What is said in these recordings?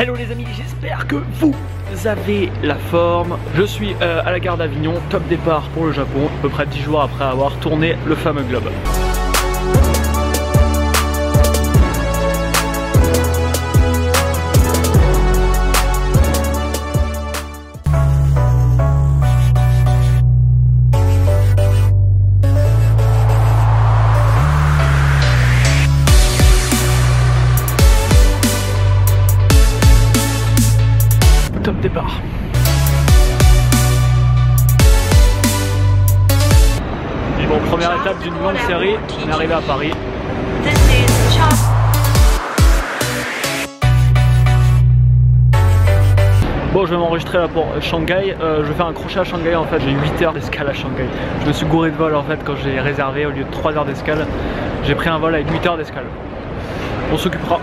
Hello les amis, j'espère que vous avez la forme. Je suis à la gare d'Avignon, top départ pour le Japon, à peu près 10 jours après avoir tourné le fameux globe. Top départ. Et bon, première étape d'une longue série, on est arrivé à Paris. Bon, je vais m'enregistrer là pour Shanghai. Je vais faire un crochet à Shanghai en fait. J'ai 8 heures d'escale à Shanghai. Je me suis gouré de vol en fait quand j'ai réservé au lieu de 3 heures d'escale. J'ai pris un vol avec 8 heures d'escale. On s'occupera.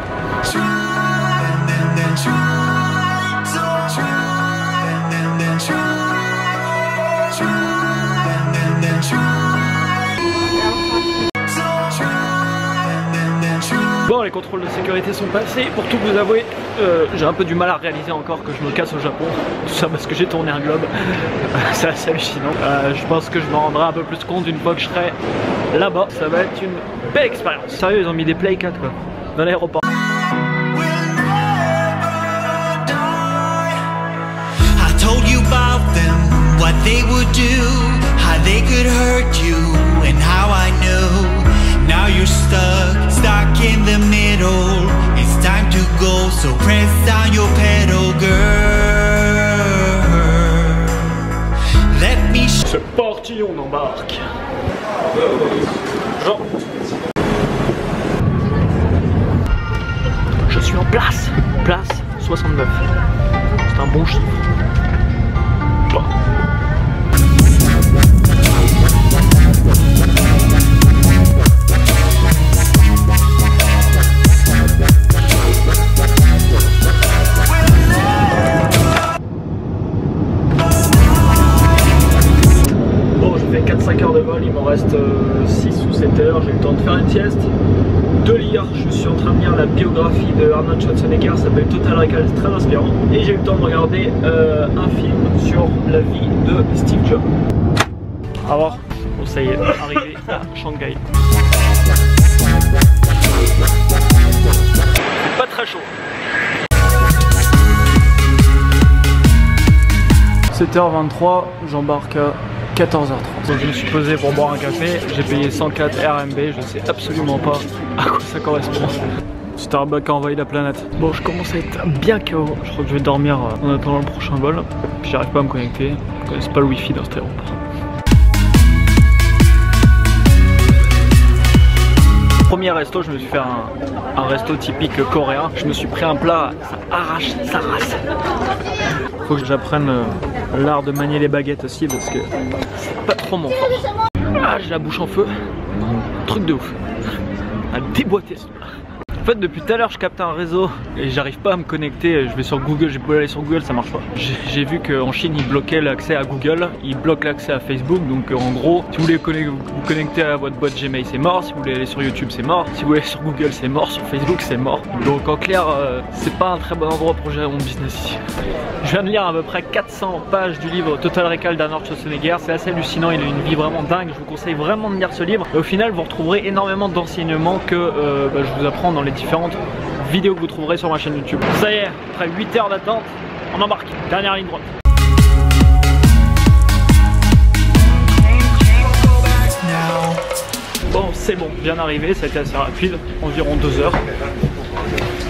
Bon, les contrôles de sécurité sont passés. Pour tout vous avouer, j'ai un peu du mal à réaliser encore que je me casse au Japon. Tout ça parce que j'ai tourné un globe. C'est assez hallucinant. Je pense que je me rendrai un peu plus compte une fois que je serai là-bas. Ça va être une belle expérience. Sérieux, ils ont mis des Play 4 quoi, dans l'aéroport. Told you about them, what they would do, how they could hurt you, and how I knew. Now you're stuck in the middle. It's time to go, so press down your pedal, girl. Let me. C'est parti, on embarque. Jean. Je suis en place 69. C'est un bon chiffre. Bon. Je fais 4-5 heures de vol, il m'en reste 6 ou 7 heures, j'ai eu le temps de faire une sieste, de lire, je suis en train de lire la biographie de Arnold Schwarzenegger, ça s'appelle Total Recall, c'est très inspirant, et j'ai eu le temps de regarder un film sur la vie de Steve Jobs. Alors, bon ça y est, arrivé à Shanghai. C'est pas très chaud. 7h23, j'embarque à 14h30. Donc je me suis posé pour boire un café, j'ai payé 104 RMB, je sais absolument pas à quoi ça correspond. Starbucks a envahi la planète. Bon, je commence à être bien KO, je crois que je vais dormir en attendant le prochain vol. Puis j'arrive pas à me connecter, je connais pas le wifi dans cet aéroport. Premier resto, je me suis fait un resto typique coréen. Je me suis pris un plat, ça arrache sa race. Faut que j'apprenne l'art de manier les baguettes aussi parce que c'est pas trop mon fort. Ah, j'ai la bouche en feu. Truc de ouf. À déboîter ce plat. En fait, depuis tout à l'heure, je capte un réseau et j'arrive pas à me connecter. Je vais sur Google, j'ai beau aller sur Google, ça marche pas. J'ai vu qu'en Chine, ils bloquaient l'accès à Google, ils bloquent l'accès à Facebook. Donc, en gros, si vous voulez vous connecter à votre boîte Gmail, c'est mort. Si vous voulez aller sur YouTube, c'est mort. Si vous voulez aller sur Google, c'est mort. Sur Facebook, c'est mort. Donc, en clair, c'est pas un très bon endroit pour gérer mon business ici. Je viens de lire à peu près 400 pages du livre Total Recall d'Arnold Schwarzenegger. C'est assez hallucinant, il a une vie vraiment dingue. Je vous conseille vraiment de lire ce livre. Et au final, vous retrouverez énormément d'enseignements que je vous apprends dans les différentes vidéos que vous trouverez sur ma chaîne YouTube. Ça y est, après 8 heures d'attente, on embarque. Dernière ligne droite. Bon, c'est bon, bien arrivé, ça a été assez rapide, environ 2 heures.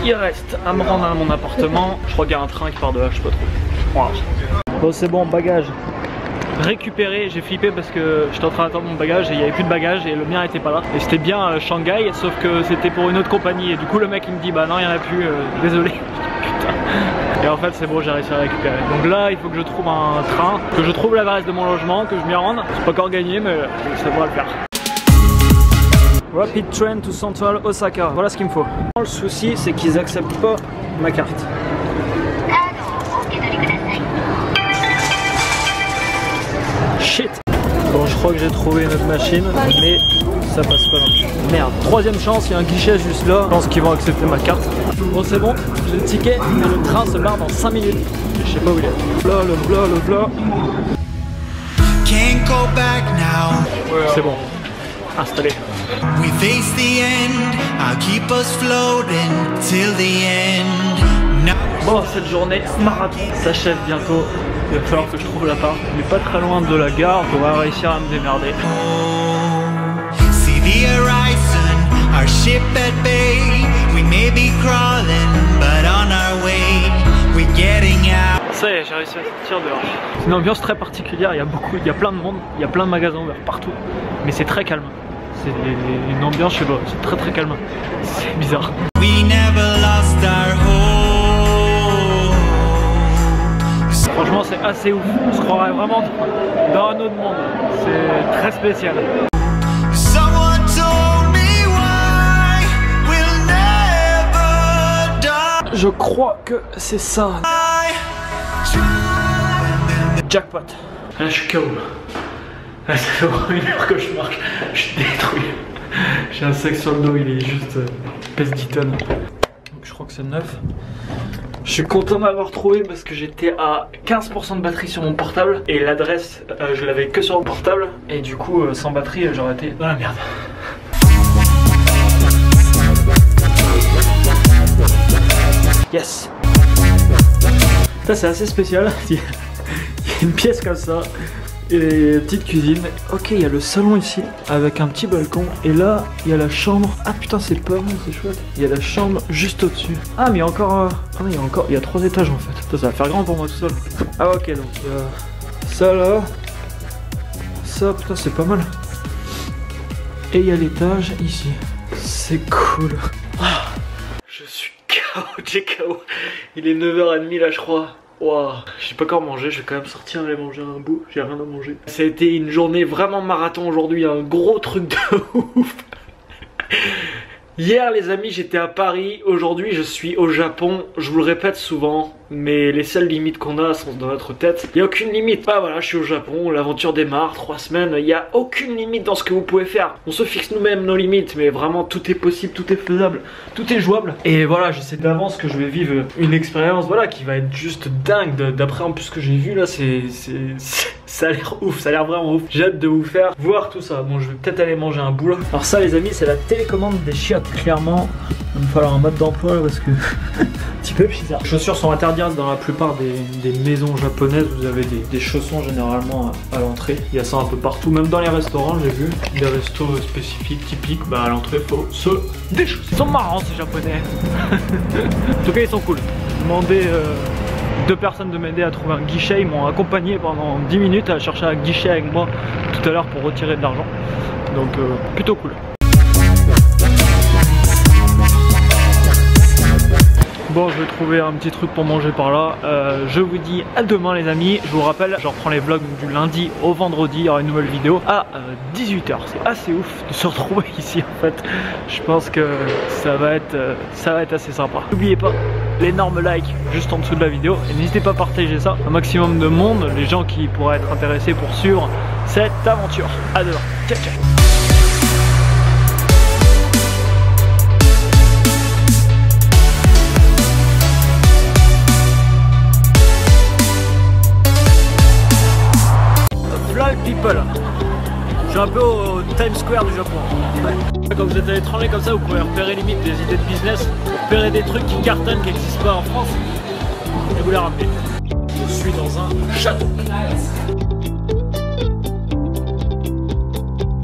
Il reste à me rendre à mon appartement. Je crois qu'il y a un train qui part de là, je sais pas trop. Voilà. Bon, c'est bon, bagage récupéré. J'ai flippé parce que j'étais en train d'attendre mon bagage et il n'y avait plus de bagage et le mien était pas là. Et c'était bien Shanghai, sauf que c'était pour une autre compagnie. Et du coup, le mec il me dit bah non, il n'y en a plus, désolé. Putain. Et en fait, c'est bon, j'ai réussi à récupérer. Donc là, il faut que je trouve un train, que je trouve l'adresse de mon logement, que je m'y rende. C'est pas encore gagné, mais ça devrait le faire. Rapid train to Central Osaka. Voilà ce qu'il me faut. Le souci, c'est qu'ils acceptent pas ma carte. Shit. Bon, Bon, je crois que j'ai trouvé une autre machine, mais ça passe pas non plus. Merde. Troisième chance, il y a un guichet juste là. Je pense qu'ils vont accepter ma carte. Bon, c'est bon, j'ai le ticket et le train se barre dans 5 minutes. Je sais pas où il est. Bla le bla le bla. Can't go back now. C'est bon. Installé. We face the end. I'll keep us floating till the end. Now Bon, cette journée marathon s'achève bientôt. Il va falloir que je trouve l'appart. Il est pas très loin de la gare. On va réussir à me démerder. see the horizon, our ship at bay. We may be crawling, but on our way. We're getting out. Ça y est, j'ai réussi à sortir dehors. C'est une ambiance très particulière. Il y a plein de monde. Il y a plein de magasins ouverts partout. Mais c'est très calme. C'est une ambiance, je sais pas. C'est très très calme. C'est bizarre. We never lost our home. Franchement, c'est assez ouf. On se croirait vraiment dans un autre monde. C'est très spécial. Someone told me why we'll never die. Je crois que c'est ça. Jackpot. Là, je suis KO. Là, ça fait vraiment 1 heure que je marche. Je suis détruit. J'ai un sac sur le dos, il est juste pèse 10 tonnes. Donc, je crois que c'est 9. Je suis content d'avoir trouvé parce que j'étais à 15% de batterie sur mon portable et l'adresse je l'avais que sur mon portable et du coup sans batterie j'aurais été dans la merde. Yes. Ça c'est assez spécial. Il y a une pièce comme ça et petite cuisine. Ok, il y a le salon ici avec un petit balcon et là il y a la chambre. Ah putain, c'est pas mal, c'est chouette. Il y a la chambre juste au-dessus. Ah mais il y a encore il y a 3 étages en fait. Ça va faire grand pour moi tout seul. Ah ok, donc il y a ça là. Ça putain, c'est pas mal. Et il y a l'étage ici. C'est cool. Ah, je suis KO, j'ai KO. Il est 9h30 là je crois. Waouh, j'ai pas encore mangé, je vais quand même sortir aller manger un bout, j'ai rien à manger. Ça a été une journée vraiment marathon aujourd'hui, un gros truc de ouf. Hier les amis j'étais à Paris, aujourd'hui je suis au Japon, je vous le répète souvent, mais les seules limites qu'on a sont dans notre tête. Il n'y a aucune limite, bah voilà je suis au Japon, l'aventure démarre, 3 semaines, il n'y a aucune limite dans ce que vous pouvez faire. On se fixe nous-mêmes nos limites, mais vraiment tout est possible, tout est faisable, tout est jouable. Et voilà, je sais d'avance que je vais vivre une expérience voilà, qui va être juste dingue, d'après en plus ce que j'ai vu là, ça a l'air ouf, ça a l'air vraiment ouf. J'ai hâte de vous faire voir tout ça. Bon, je vais peut-être aller manger un bout là. Alors ça les amis, c'est la télécommande des chiottes. Clairement, il va me falloir un mode d'emploi là parce que un petit peu bizarre. Les chaussures sont interdites dans la plupart des maisons japonaises. Vous avez des chaussons généralement à l'entrée. Il y a ça un peu partout, même dans les restaurants j'ai vu. Des restos spécifiques, typiques, bah à l'entrée faut se déchausser. Ils sont marrants ces japonais. En tout cas ils sont cool. Demandez 2 personnes de m'aider à trouver un guichet, ils m'ont accompagné pendant 10 minutes à chercher un guichet avec moi tout à l'heure pour retirer de l'argent. Donc plutôt cool. Bon, je vais trouver un petit truc pour manger par là. Je vous dis à demain les amis. Je vous rappelle, je reprends les vlogs du lundi au vendredi. Il y aura une nouvelle vidéo à 18h. C'est assez ouf de se retrouver ici en fait. Je pense que ça va être assez sympa. N'oubliez pas l'énorme like juste en dessous de la vidéo. Et n'hésitez pas à partager ça un maximum de monde. Les gens qui pourraient être intéressés pour suivre cette aventure. À demain. Ciao ciao. People. Je suis un peu au Times Square du Japon. Quand vous êtes à l'étranger comme ça, vous pouvez repérer limite des idées de business, repérer des trucs qui cartonnent, qui n'existent pas en France, et vous les ramener. Je suis dans un château.